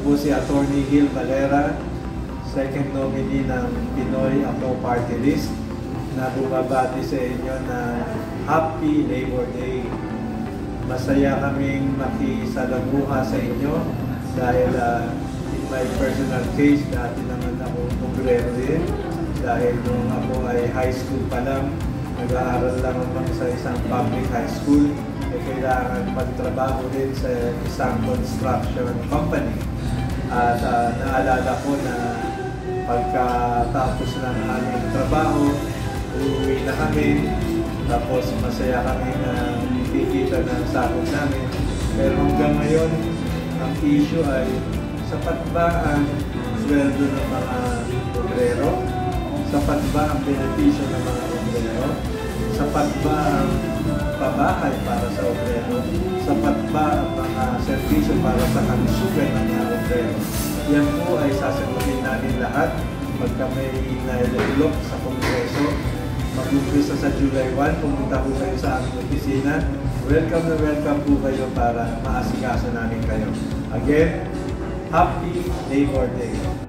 po si Attorney Gil Valera, second nominee ng Pinoy Ako Party List, na bumabati sa inyo na Happy Labor Day. Masaya kaming makisalamuha sa inyo dahil in my personal case, dati naman ako obrero din. Dahil nung ako ay high school pa lang, nag-aaral lang naman sa isang public high school, kailangan magtrabaho din sa isang construction company. At naalala ko na pagkatapos ng aming trabaho, uuwi na kami, tapos masaya kami na kikita ng sahod namin. Pero hanggang ngayon, ang issue ay sapat ba ang sweldo ng mga obrero? Sapat ba ang benepisyo ng mga obrero? Sapat ba ang pabahay para sa obrero? Sapat ba ang mga servisyo para sa kalusugan ng mga obrero? Yan po ay sasagutin namin lahat pagka may nailalok sa Kongreso. Mag-umpisa sa July 1, pumunta po kayo sa aming opisina. Welcome na welcome po kayo para maasikaso namin kayo. Again, Happy Labor Day!